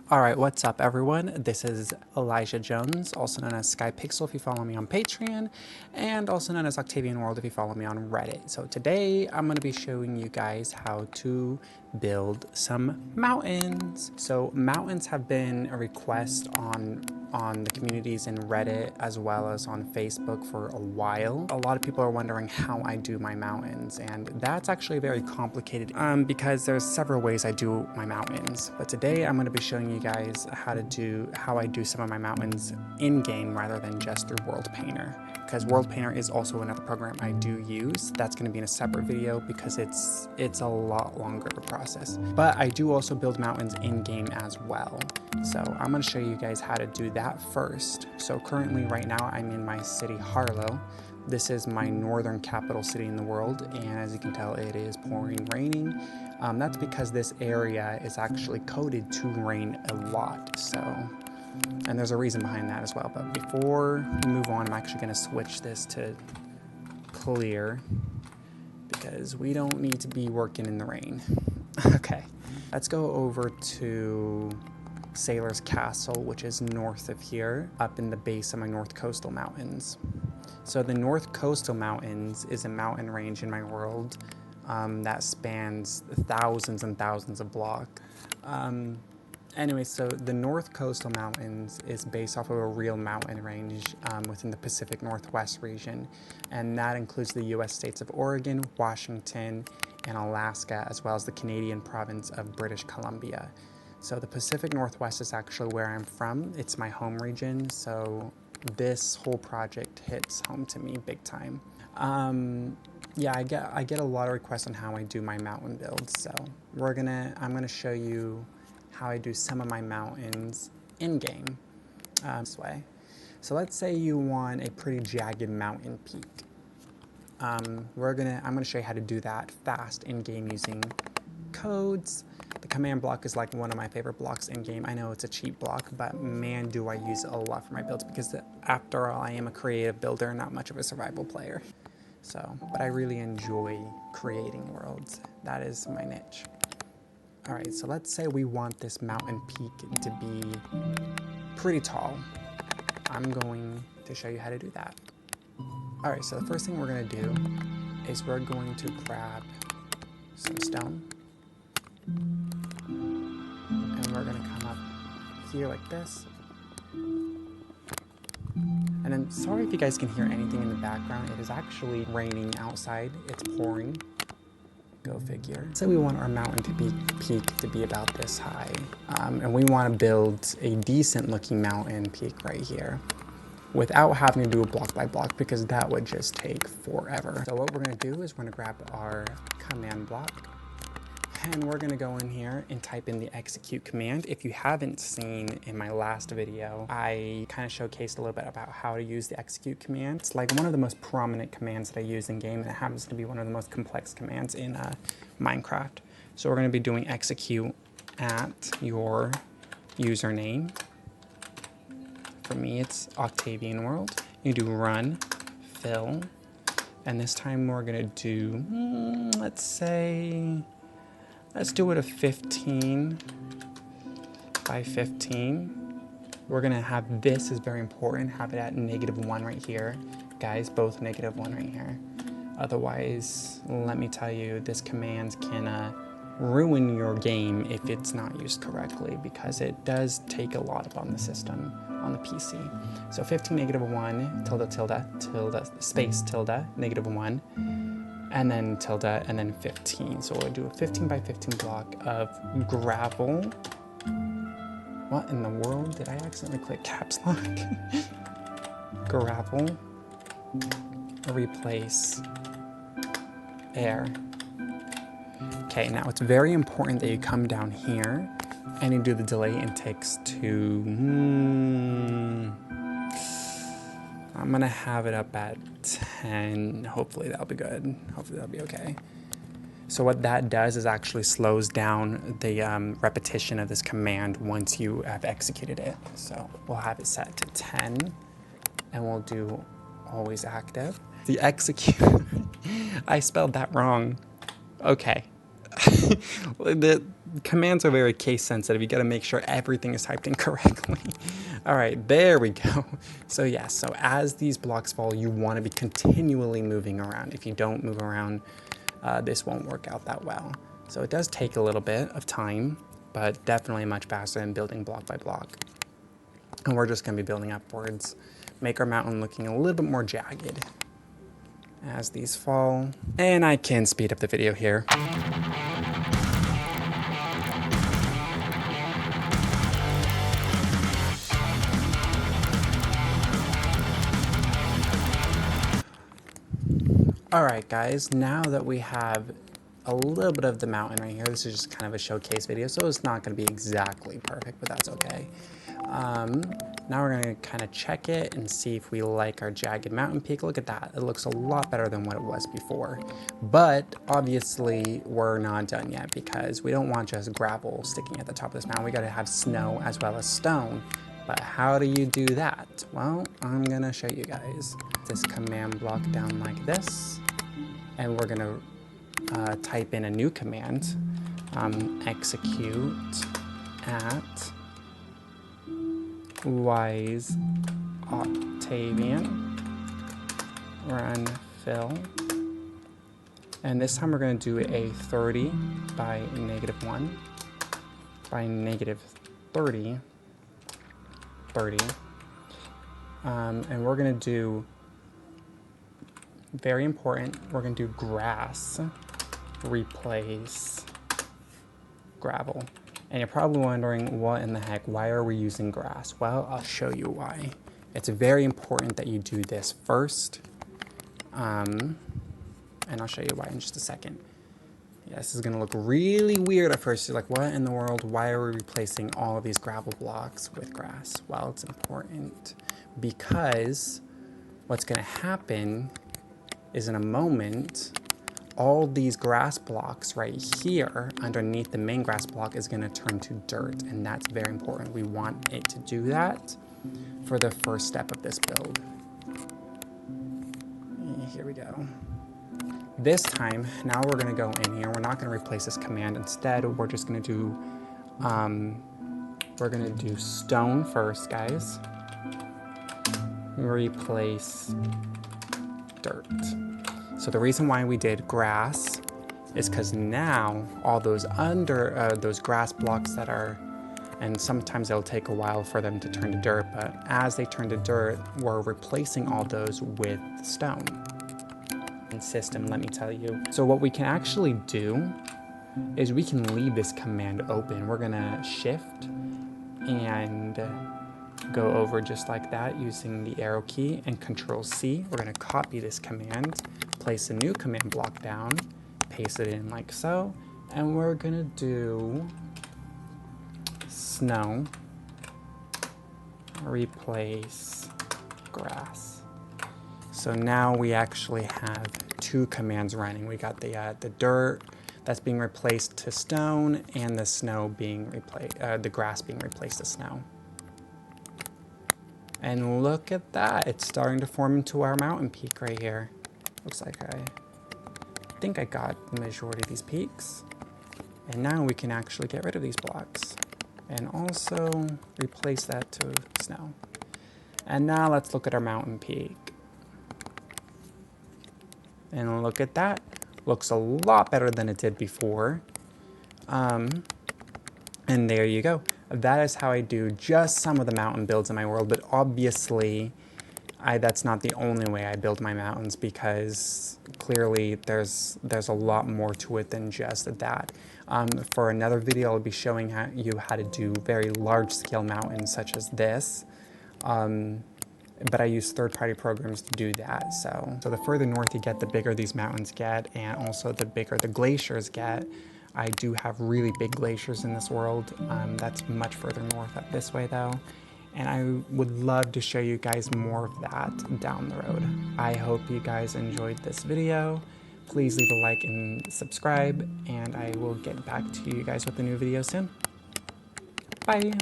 Alright, what's up everyone? This is Elijah Jones, also known as SkyPixel if you follow me on Patreon, and also known as Octavian World if you follow me on Reddit. So today I'm going to be showing you guys how to build some mountains. So mountains have been a request on the communities in Reddit as well as on Facebook for a while. A lot of people are wondering how I do my mountains, and that's actually very complicated because there's several ways I do my mountains. But today I'm going to be showing you guys how I do some of my mountains in-game rather than just through World Painter. Because World Painter is also another program I do use. That's going to be in a separate video because it's a lot longer of a process. But I do also build mountains in-game as well. So I'm going to show you guys how to do that first. So currently right now I'm in my city Harlow. This is my northern capital city in the world, and as you can tell it is pouring raining. That's because this area is actually coded to rain a lot, and there's a reason behind that as well. But before we move on, I'm actually going to switch this to clear because we don't need to be working in the rain. Okay, let's go over to Sailor's Castle, which is north of here, up in the base of my North Coastal Mountains. So the North Coastal Mountains is a mountain range in my world that spans thousands and thousands of blocks. Anyway, so the North Coastal Mountains is based off of a real mountain range within the Pacific Northwest region, and that includes the US states of Oregon, Washington, and Alaska, as well as the Canadian province of British Columbia. So the Pacific Northwest is actually where I'm from. It's my home region, so this whole project hits home to me big time. Yeah, I get a lot of requests on how I do my mountain builds, so I'm gonna show you how I do some of my mountains in-game this way. So let's say you want a pretty jagged mountain peak. I'm gonna show you how to do that fast in-game using codes. The command block is like one of my favorite blocks in-game. I know it's a cheap block, but man, do I use it a lot for my builds because after all, I am a creative builder, not much of a survival player. But I really enjoy creating worlds. That is my niche. All right, so let's say we want this mountain peak to be pretty tall. I'm going to show you how to do that. All right, so the first thing we're gonna do is we're going to grab some stone, and we're gonna come up here like this. And then, sorry if you guys can hear anything in the background. It is actually raining outside. It's pouring. Go figure. So we want our mountain peak to be about this high. And we want to build a decent looking mountain peak right here without having to do a block by block because that would just take forever. So what we're going to do is we're going to grab our command block, and we're going to go in here and type in the execute command. If you haven't seen in my last video, I kind of showcased a little bit about how to use the execute command. It's like one of the most prominent commands that I use in game, and it happens to be one of the most complex commands in Minecraft. So we're going to be doing execute at your username. For me, it's Octavian World. You do run, fill, and this time we're going to do, let's do it a 15 by 15. We're gonna have, this is very important, have it at -1 right here. Guys, both -1 right here. Otherwise, let me tell you, this command can ruin your game if it's not used correctly because it does take a lot up on the system, on the PC. So 15 -1, tilde, tilde, tilde, space, tilde, -1. And then tilde, and then 15. So we'll do a 15 by 15 block of gravel. What in the world? Did I accidentally click caps lock? Gravel. Replace air. Okay, now it's very important that you come down here and you do the delay in text to... I'm gonna have it up at 10. Hopefully that'll be good. Hopefully that'll be okay. So what that does is actually slows down the repetition of this command once you have executed it. So we'll have it set to 10, and we'll do always active. The execute, I spelled that wrong. Okay, The commands are very case sensitive. You got to make sure everything is typed in correctly. All right, there we go. So yes, so as these blocks fall, you want to be continually moving around. If you don't move around, this won't work out that well. So it does take a little bit of time, but definitely much faster than building block by block. And we're just going to be building upwards. Make our mountain looking a little bit more jagged as these fall. And I can speed up the video here. Alright guys, now that we have a little bit of the mountain right here, this is just kind of a showcase video, so it's not going to be exactly perfect, but that's okay. Now we're going to kind of check it and see if we like our jagged mountain peak. Look at that, it looks a lot better than what it was before. But obviously we're not done yet because we don't want just gravel sticking at the top of this mountain. We got to have snow as well as stone. But how do you do that? Well, I'm going to show you guys. This command block down like this, and we're going to type in a new command, execute at wise Octavian run fill, and this time we're going to do a 30 by -1 by -30, and we're going to do, very important, we're going to do grass replace gravel. And you're probably wondering, what in the heck, why are we using grass? Well, I'll show you why. It's very important that you do this first, and I'll show you why in just a second. Yeah, this is going to look really weird at first. You're like, what in the world? Why are we replacing all of these gravel blocks with grass? Well, it's important because what's going to happen is, in a moment, all these grass blocks right here underneath the main grass block is going to turn to dirt, and that's very important. We want it to do that for the first step of this build. Here we go. This time, now we're going to go in here. We're not going to replace this command. Instead, we're just going to do stone first, guys. Replace dirt. So the reason why we did grass is because now all those those grass blocks that are, and sometimes it'll take a while for them to turn to dirt, but as they turn to dirt, we're replacing all those with stone. System, let me tell you. So what we can actually do is we can leave this command open. We're gonna shift and go over just like that using the arrow key and Control-C. We're gonna copy this command, place a new command block down, paste it in like so, and we're gonna do snow replace grass. So now we actually have two commands running. We got the dirt that's being replaced to stone, and the snow being replaced, the grass being replaced to snow. And look at that, it's starting to form into our mountain peak right here. Looks like I think I got the majority of these peaks. And now we can actually get rid of these blocks and also replace that to snow. And now let's look at our mountain peak. And look at that, looks a lot better than it did before. And there you go. That is how I do just some of the mountain builds in my world, but obviously that's not the only way I build my mountains, because clearly there's a lot more to it than just that. For another video, I'll be showing you how to do very large scale mountains such as this. But I use third-party programs to do that. So the further north you get, the bigger these mountains get, and also the bigger the glaciers get. I do have really big glaciers in this world. That's much further north up this way though. And I would love to show you guys more of that down the road. I hope you guys enjoyed this video. Please leave a like and subscribe, and I will get back to you guys with a new video soon. Bye.